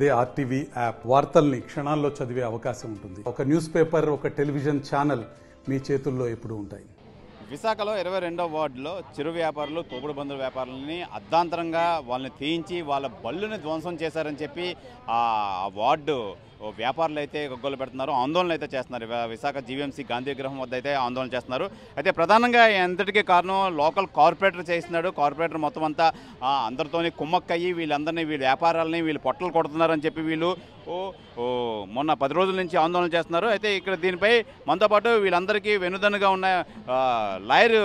They RTV app వార్తల్ని క్షణాల్లో చదివే అవకాశం ఉంటుంది. ఒక న్యూస్ పేపర్, ఒక టెలివిజన్ ఛానల్ మీ చేతుల్లో ఎప్పుడూ ఉంటాయి. విశాఖలో 22వ వార్డులో చిరు వ్యాపారులు, తోపుడు బంధువుల వ్యాపారులని అర్ధాంతరంగా వాళ్ళని తీయించి వాళ్ళ బళ్ళుని ధ్వంసం చేశారని చెప్పి ఆ వార్డు వ్యాపారులు అయితే గొగ్గోలు పెడుతున్నారు, ఆందోళన అయితే చేస్తున్నారు. విశాఖ జీవీఎంసీ గాంధీ విగ్రహం వద్ద అయితే ఆందోళన చేస్తున్నారు. అయితే ప్రధానంగా ఎంతటికీ కారణం లోకల్ కార్పొరేటర్ చేస్తున్నాడు. కార్పొరేటర్ మొత్తం అంతా అందరితోని కుమ్మక్కయ్యి వీళ్ళందరినీ, వీళ్ళ వ్యాపారాలని వీళ్ళు పొట్టలు కొడుతున్నారని చెప్పి వీళ్ళు మొన్న 10 రోజుల నుంచి ఆందోళన చేస్తున్నారు. అయితే ఇక్కడ దీనిపై మనతో పాటు వీళ్ళందరికీ వెనుదన్నుగా ఉన్న లాయర్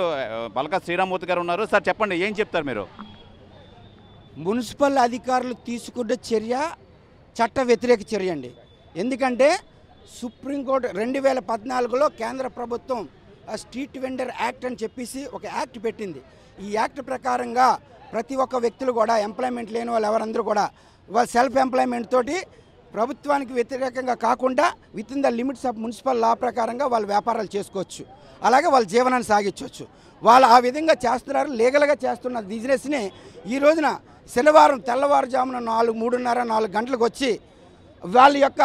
బల్కా శ్రీరామూర్తి గారు ఉన్నారు. సార్ చెప్పండి, ఏం చెప్తారు మీరు? మున్సిపల్ అధికారులు తీసుకున్న చర్య చట్ట వ్యతిరేక చర్య అండి. ఎందుకంటే సుప్రీంకోర్టు 2014లో కేంద్ర ప్రభుత్వం స్ట్రీట్ వెండర్ యాక్ట్ అని చెప్పేసి ఒక యాక్ట్ పెట్టింది. ఈ యాక్ట్ ప్రకారంగా ప్రతి ఒక్క వ్యక్తులు కూడా, ఎంప్లాయ్మెంట్ లేని వాళ్ళు ఎవరందరూ కూడా వాళ్ళ సెల్ఫ్ ఎంప్లాయ్మెంట్ తోటి ప్రభుత్వానికి వ్యతిరేకంగా కాకుండా within the limits of municipal law ప్రకారంగా వాళ్ళు వ్యాపారాలు చేసుకోవచ్చు, అలాగే వాళ్ళ జీవనాన్ని సాగించవచ్చు. వాళ్ళు ఆ విధంగా చేస్తున్నారు, లీగల్గా చేస్తున్న బిజినెస్ని ఈ రోజున శనివారం తెల్లవారుజామున 3:30-4 గంటలకు వచ్చి వాళ్ళ యొక్క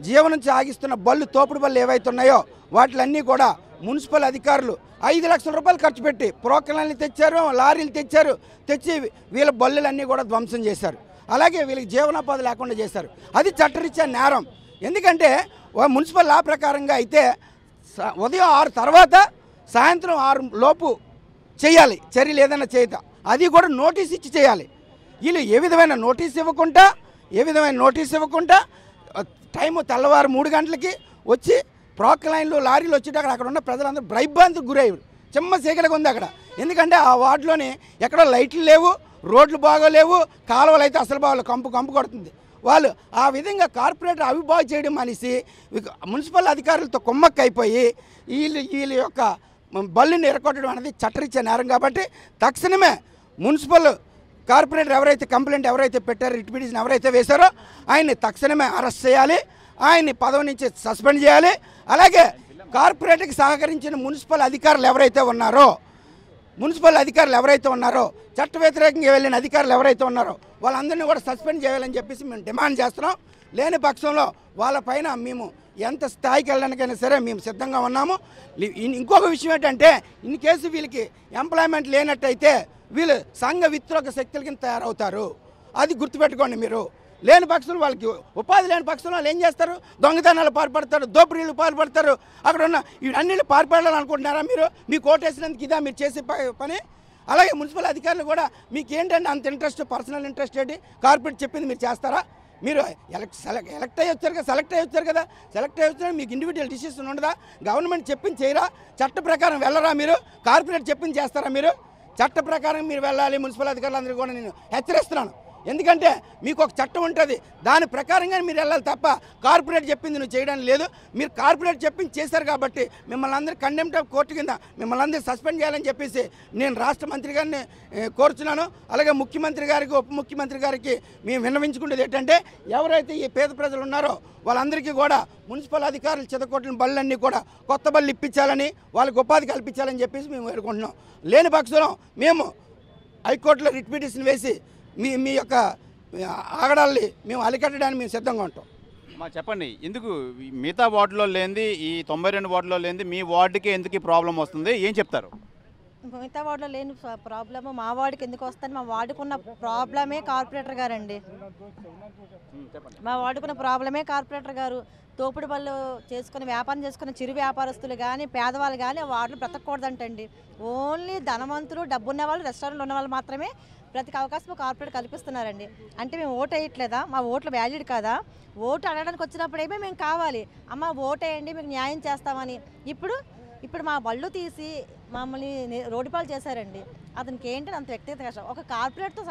జీవనం సాగిస్తున్న బళ్ళు, తోపుడు బళ్ళు ఏవైతే ఉన్నాయో వాటిలన్నీ కూడా మున్సిపల్ అధికారులు 5 లక్షల రూపాయలు ఖర్చు పెట్టి ప్రోకలన్నీ తెచ్చారు, లారీలు తెచ్చి వీళ్ళ బళ్ళులన్నీ కూడా ధ్వంసం చేశారు. అలాగే వీళ్ళకి జీవనోపాధి లేకుండా చేశారు. అది చట్టరీత్యా నేరం. ఎందుకంటే మున్సిపల్ లా ప్రకారంగా అయితే ఉదయం 6 తర్వాత సాయంత్రం 6 లోపు చేయాలి చర్యలు ఏదైనా చేయతా, అది కూడా నోటీస్ ఇచ్చి చేయాలి. వీళ్ళు ఏ విధమైన నోటీస్ ఇవ్వకుండా టైము తెల్లవారు 3 గంటలకి వచ్చి ప్రోకలైన్లు, లారీలు వచ్చేటప్పుడు అక్కడ ఉన్న ప్రజలందరూ భయభ్రాంతికి గురయ్యారు. చిమ్మ సీకలుగా ఉంది అక్కడ. ఎందుకంటే ఆ వార్డులోని ఎక్కడో లైట్లు లేవు, రోడ్లు బాగోలేవు, కాలువలు అయితే అసలు బాగోలేవు, కంపు కొడుతుంది. వాళ్ళు ఆ విధంగా కార్పొరేటర్ అవిబాగు చేయడం మనిషి మున్సిపల్ అధికారులతో కుమ్మక్క అయిపోయి వీళ్ళ యొక్క బళ్ళుని ఎరగొట్టడం అనేది చట్టరీత్యా నేరం. కాబట్టి తక్షణమే మున్సిపల్ కార్పొరేటర్ ఎవరైతే పెట్టారో, రిట్ పిటిషన్ ఎవరైతే వేశారో ఆయన్ని తక్షణమే అరెస్ట్ చేయాలి, ఆయన్ని పదవి నుంచి సస్పెండ్ చేయాలి. అలాగే కార్పొరేటర్కి సహకరించిన మున్సిపల్ అధికారులు ఎవరైతే ఉన్నారో చట్ట వ్యతిరేకంగా వెళ్ళిన అధికారులు ఎవరైతే ఉన్నారో వాళ్ళందరినీ కూడా సస్పెండ్ చేయాలని చెప్పేసి మేము డిమాండ్ చేస్తున్నాం. లేని పక్షంలో వాళ్ళపైన మేము ఎంత స్థాయికి వెళ్ళడానికైనా సరే మేము సిద్ధంగా ఉన్నాము. ఇంకొక విషయం ఏంటంటే, ఇన్ కేసు వీళ్ళకి ఎంప్లాయ్మెంట్ లేనట్టయితే వీళ్ళు సంఘ విద్రోహ శక్తుల కింద తయారవుతారు. అది గుర్తుపెట్టుకోండి మీరు. లేని పక్షులు, వాళ్ళకి ఉపాధి లేని పక్షులు వాళ్ళు ఏం చేస్తారు? దొంగతనాలు పాల్పడతారు, దోపిడీలు పాల్పడతారు. అక్కడ ఉన్న ఇవన్నీ పాల్పడాలనుకుంటున్నారా మీరు? మీకు ఓటేసినందుకు ఇదా మీరు చేసే పని? అలాగే మున్సిపల్ అధికారులు కూడా మీకు ఏంటంటే అంత ఇంట్రెస్ట్, పర్సనల్ ఇంట్రెస్ట్ ఏంటి? కార్పొరేట్ చెప్పింది మీరు చేస్తారా? మీరు సెలెక్ట్ అయ్యి వచ్చారు కదా, మీకు ఇండివిజువల్ డిసిషన్ ఉండదా? గవర్నమెంట్ చెప్పింది చేయరా? చట్ట ప్రకారం వెళ్ళరా మీరు? కార్పొరేట్ చెప్పింది చేస్తారా మీరు? చట్ట ప్రకారం మీరు వెళ్ళాలి. మున్సిపల్ అధికారులందరూ కూడా నేను హెచ్చరిస్తున్నాను. ఎందుకంటే మీకు ఒక చట్టం ఉంటుంది, దాని ప్రకారంగా మీరు వెళ్ళాలి తప్ప కార్పొరేట్ చెప్పింది నువ్వు చేయడానికి లేదు. మీరు కార్పొరేట్ చెప్పింది చేశారు కాబట్టి మిమ్మల్ని అందరూ కండెంప్ట్ ఆఫ్ కోర్టు కింద మిమ్మల్ని అందరూ సస్పెండ్ చేయాలని చెప్పేసి నేను రాష్ట్ర మంత్రి గారిని కోరుచున్నాను. అలాగే ముఖ్యమంత్రి గారికి, ఉప ముఖ్యమంత్రి గారికి మేము విన్నవించుకునేది ఏంటంటే, ఎవరైతే ఈ పేద ప్రజలు ఉన్నారో వాళ్ళందరికీ కూడా మున్సిపల్ అధికారులు చెదకొట్టిన బళ్ళన్నీ కూడా కొత్త బళ్ళు ఇప్పించాలని, వాళ్ళకి ఉపాధి కల్పించాలని చెప్పేసి మేము వేడుకుంటున్నాం. లేని పక్షంలో మేము హైకోర్టులో రిట్ పిటిషన్ వేసి మీ యొక్క ఆగడాల్ని మేము అరికట్టడానికి మేము సిద్ధంగా ఉంటాం. చెప్పండి, ఎందుకు మిగతా వార్డులో లేనిది, ఈ 92 వార్డులో లేనిది మీ వార్డుకి ఎందుకు ఈ ప్రాబ్లం వస్తుంది? ఏం చెప్తారు? మిగతా వార్డులో లేని ప్రాబ్లమ్ మా వార్డుకి ఎందుకు వస్తుంది? మా వార్డుకున్న ప్రాబ్లమే కార్పొరేటర్ గారండి. మా వార్డుకున్న ప్రాబ్లమే కార్పొరేటర్ గారు. తోపుడు బళ్ళు చేసుకుని వ్యాపారం చేసుకున్న చిరు వ్యాపారస్తులు కానీ, పేదవాళ్ళు కానీ ఆ వార్డులు బ్రతకూడదంటండి. ఓన్లీ ధనవంతులు, డబ్బున్న వాళ్ళు, రెస్టారెంట్లు ఉన్న వాళ్ళు మాత్రమే ప్రతి అవకాశం కార్పొరేట్ కల్పిస్తున్నారండి. అంటే మేము ఓటు వేయట్లేదా? మా ఓట్లు వ్యాలిడ్ కాదా? ఓటు అడగడానికి వచ్చినప్పుడేమే మేము కావాలి, అమ్మ ఓటు వేయండి మీకు న్యాయం చేస్తామని. ఇప్పుడు మా బళ్ళు తీసి మమ్మల్ని రోడ్డుపాలు చేశారండి. అతనికి ఏంటంటే అంత వ్యక్తిగత కష్టం. ఒక కార్పొరేట్తో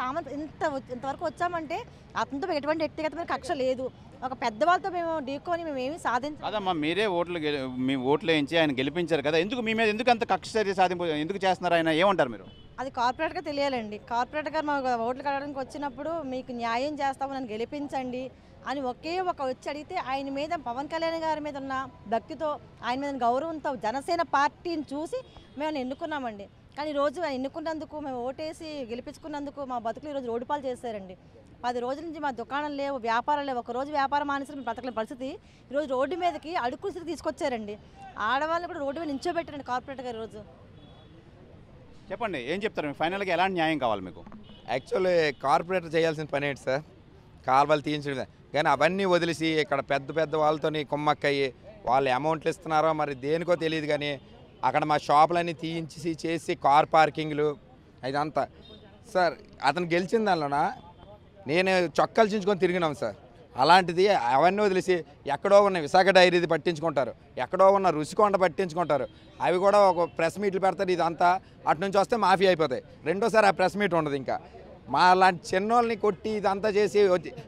ఇంతవరకు వచ్చామంటే అతనితో ఎటువంటి వ్యక్తిగతమైన కక్ష లేదు. ఒక పెద్దవాళ్ళతో మేము ఢీకొని మేము ఏమి సాధించాం కదమ్మా. మీరే మీ ఓట్లు వేయించి ఆయన గెలిపించారు కదా, ఎందుకు మీ మీద ఎందుకు అంత కక్ష చర్య సాధింపు ఎందుకు చేస్తున్నారు? ఆయన ఏమంటారు మీరు? అది కార్పొరేట్గా తెలియాలండి. కార్పొరేటర్ గారు మా ఓట్లు కట్టడానికి వచ్చినప్పుడు మీకు న్యాయం చేస్తాము, నన్ను గెలిపించండి అని ఒకే వచ్చి అడిగితే ఆయన మీద, పవన్ కళ్యాణ్ గారి మీద ఉన్న భక్తితో, ఆయన మీద గౌరవంతో జనసేన పార్టీని చూసి మేము ఎన్నుకున్నామండి. కానీ ఈరోజు ఎన్నుకున్నందుకు, మేము ఓటేసి గెలిపించుకున్నందుకు మా బతుకులు ఈరోజు రోడ్డుపాలు చేశారండి. 10 రోజుల నుంచి మా దుకాణం లేవు, వ్యాపారం లేవు. ఒక రోజు వ్యాపారం మానేసి మేము బ్రతకలేని పరిస్థితి. ఈరోజు రోడ్డు మీదకి అడుక్కుని స్థితి తీసుకొచ్చారండి. ఆడవాళ్ళు కూడా రోడ్డు మీద నించోబెట్టారండి కార్పొరేటర్ గారు ఈరోజు. చెప్పండి, ఏం చెప్తారు? ఫైనల్గా ఎలాంటి న్యాయం కావాలి మీకు? యాక్చువల్లీ కార్పొరేటర్ చేయాల్సిన పని ఏంటి సార్? కాలువలు తీయించడమే. కానీ అవన్నీ వదిలేసి ఇక్కడ పెద్ద పెద్ద వాళ్ళతో కుమ్మక్కయ్యి వాళ్ళు అమౌంట్లు ఇస్తున్నారో మరి దేనికో తెలియదు, కానీ అక్కడ మా షాపులన్నీ తీయించి చేసి కార్ పార్కింగ్లు ఇదంతా. సార్ అతను గెలిచిన దానిలోన నేను చొక్కాలు చించుకొని తిరిగినాం సార్. అలాంటిది అవన్నీ వదిలేసి ఎక్కడో ఉన్న విశాఖ డైరీది పట్టించుకుంటారు, ఎక్కడో ఉన్న రుషికొండ పట్టించుకుంటారు. అవి కూడా ఒక ప్రెస్ మీట్లు పెడతారు. ఇదంతా అటు నుంచి వస్తే మాఫీ అయిపోతాయి. రెండోసారి ఆ ప్రెస్ మీట్ ఉండదు. ఇంకా మా లాంటి చిన్నోళ్ళని కొట్టి ఇదంతా చేసి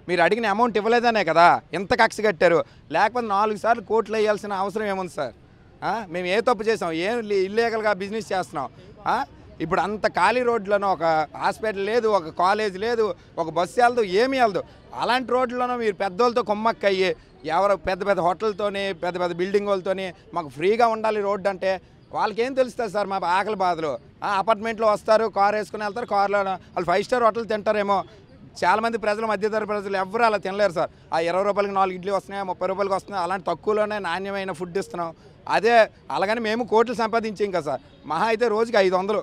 మీరు అడిగిన అమౌంట్ ఇవ్వలేదనే కదా ఇంత కక్ష కట్టారు. లేకపోతే 4 సార్లు కోర్టులు వేయాల్సిన అవసరం ఏముంది సార్? మేము ఏ తప్పు చేసాం? ఏం ఇల్లీగల్గా బిజినెస్ చేస్తున్నాం? ఇప్పుడు అంత ఖాళీ రోడ్లను ఒక హాస్పిటల్ లేదు, ఒక కాలేజ్ లేదు, ఒక బస్సు వెళ్దు, ఏమీ వెళ్దు. అలాంటి రోడ్లను మీరు పెద్దోళ్ళతో కొమ్మక్కయ్యి ఎవరు పెద్ద పెద్ద హోటల్తోని పెద్ద పెద్ద బిల్డింగ్ వాళ్ళతోని మాకు ఫ్రీగా ఉండాలి రోడ్డు అంటే వాళ్ళకేం తెలుస్తుంది సార్? మా ఆకలి బాధలు. అపార్ట్మెంట్లో వస్తారు, కారు వేసుకుని వెళ్తారు, కారులో వాళ్ళు 5 స్టార్ హోటల్ తింటారేమో. చాలామంది ప్రజలు, మధ్యతరగతి ప్రజలు ఎవరు అలా తినలేరు సార్. ఆ 20 రూపాయలకి 4 ఇడ్లీ వస్తున్నాయి, 30 రూపాయలకి వస్తున్నాయి. అలాంటి తక్కువలోనే నాణ్యమైన ఫుడ్ ఇస్తున్నాం. అదే అలాగని మేము కోట్లు సంపాదించాం కదా సార్. మహా అయితే రోజుకి 500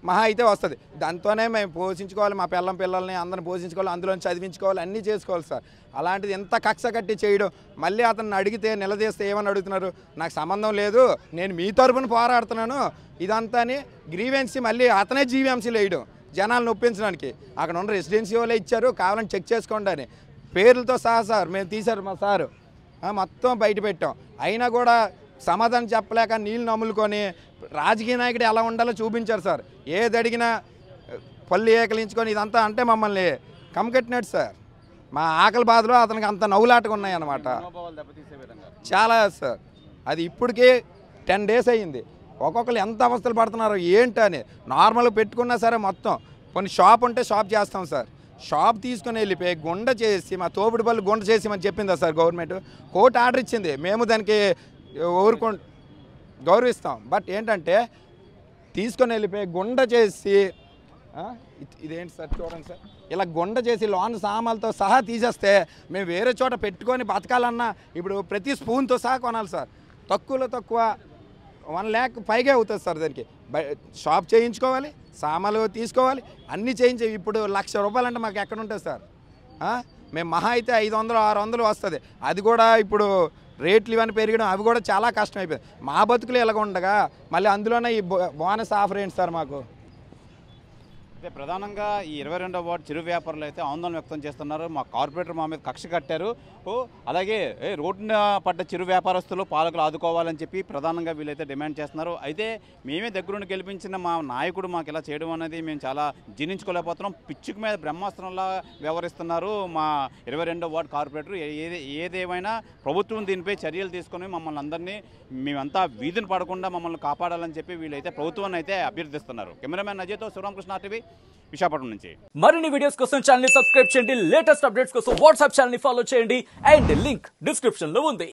మహా అయితే వస్తుంది. దాంతోనే మేము పోషించుకోవాలి, మా పిల్లల్ని అందరిని పోషించుకోవాలి, అందులో చదివించుకోవాలి, అన్నీ చేసుకోవాలి సార్. అలాంటిది ఎంత కక్ష కట్టి చేయడం. మళ్ళీ అతన్ని అడిగితే నిలదీస్తే ఏమని అడుగుతున్నారు? నాకు సంబంధం లేదు, నేను మీ తరపున పోరాడుతున్నాను ఇదంతా అని గ్రీవెన్సీ మళ్ళీ అతనే జీవీఎంసీలో వేయడం జనాలను ఒప్పించడానికి. అక్కడ ఉన్న రెసిడెన్సీ వాళ్ళే ఇచ్చారు, కావాలని చెక్ చేసుకోండి అని పేర్లతో సహా సార్ మేము తీశారు. మా సారు మొత్తం బయట పెట్టాం. అయినా కూడా సమాధానం చెప్పలేక నీళ్ళు నమ్ములుకొని రాజకీయ నాయకుడు ఎలా ఉండాలో చూపించారు సార్. ఏది అడిగినా పళ్ళు ఏకలించుకొని ఇదంతా అంటే మమ్మల్ని కమ్మకట్టినట్టు సార్. మా ఆకలి బాధలో అతనికి అంత నవ్వులాటగా ఉన్నాయన్నమాట. చాలా సార్. అది ఇప్పటికీ 10 డేస్ అయ్యింది. ఒక్కొక్కరు ఎంత అవస్థలు పడుతున్నారో ఏంటని. నార్మల్గా పెట్టుకున్నా సరే మొత్తం కొన్ని షాప్ ఉంటే షాప్ చేస్తాం సార్. షాప్ తీసుకుని వెళ్ళిపోయి గుండ చేసి మా తోపుడు పళ్ళు గుండ చేసి అని చెప్పిందా సార్ గవర్నమెంట్? కోర్టు ఆర్డర్ ఇచ్చింది, మేము దానికి గౌరవిస్తాం. బట్ ఏంటంటే తీసుకొని వెళ్ళిపోయి గుండ చేసి ఇదేంటి సార్ చూడండి సార్, ఇలా గుండ చేసి లోన్ సామాన్లతో సహా తీసేస్తే మేము వేరే చోట పెట్టుకొని బతకాలన్నా ఇప్పుడు ప్రతి స్పూన్తో సహా కొనాలి సార్. తక్కువలో తక్కువ 1 lakh పైగా అవుతుంది సార్. దానికి షాప్ చేయించుకోవాలి, సామాన్లు తీసుకోవాలి, అన్నీ చేయించే. ఇప్పుడు 1,00,000 రూపాయలు అంటే మాకు ఎక్కడ ఉంటుంది సార్? మేము మహా అయితే 500-600 వస్తుంది. అది కూడా ఇప్పుడు రేట్లు ఇవన్నీ పెరగడం అవి కూడా చాలా కష్టం అయిపోయింది. మా బతుకులు ఇలాగ ఉండగా మళ్ళీ అందులోనే ఈ బోనస్ ఆఫర్ ఏంటి సార్ మాకు? అయితే ప్రధానంగా ఈ 22వ వార్డు చిరు వ్యాపారులు అయితే ఆందోళన వ్యక్తం చేస్తున్నారు. మా కార్పొరేటర్ మా మీద కక్ష కట్టారు, అలాగే రోడ్డున పడ్డ చిరు వ్యాపారస్తులు పాలకులు ఆదుకోవాలని చెప్పి ప్రధానంగా వీళ్ళైతే డిమాండ్ చేస్తున్నారు. అయితే మేమే దగ్గరుండి గెలిపించిన మా నాయకుడు మాకు ఇలా చేయడం అనేది మేము చాలా జీర్ణించుకోలేకపోతున్నాం. పిచ్చుకు మీద బ్రహ్మాస్త్రంలా వ్యవహరిస్తున్నారు మా 22వ వార్డు కార్పొరేటర్. ఏదేమైనా ప్రభుత్వం దీనిపై చర్యలు తీసుకొని మమ్మల్ని అందరినీ మేమంతా వీధిని పడకుండా మమ్మల్ని కాపాడాలని చెప్పి వీళ్ళైతే ప్రభుత్వాన్ని అయితే అభ్యర్థిస్తున్నారు. కెమెరామెన్ అజయ్తో శివరామకృష్ణ టీవీ విశాఖపట్నం నుంచి. మరిన్ని వీడియోస్ కోసం ఛానల్ ని సబ్స్క్రైబ్ చేయండి, లేటెస్ట్ అప్డేట్స్ కోసం వాట్సాప్ ఛానల్ ని ఫాలో చేయండి అండ్ లింక్ డిస్క్రిప్షన్ లో ఉంది.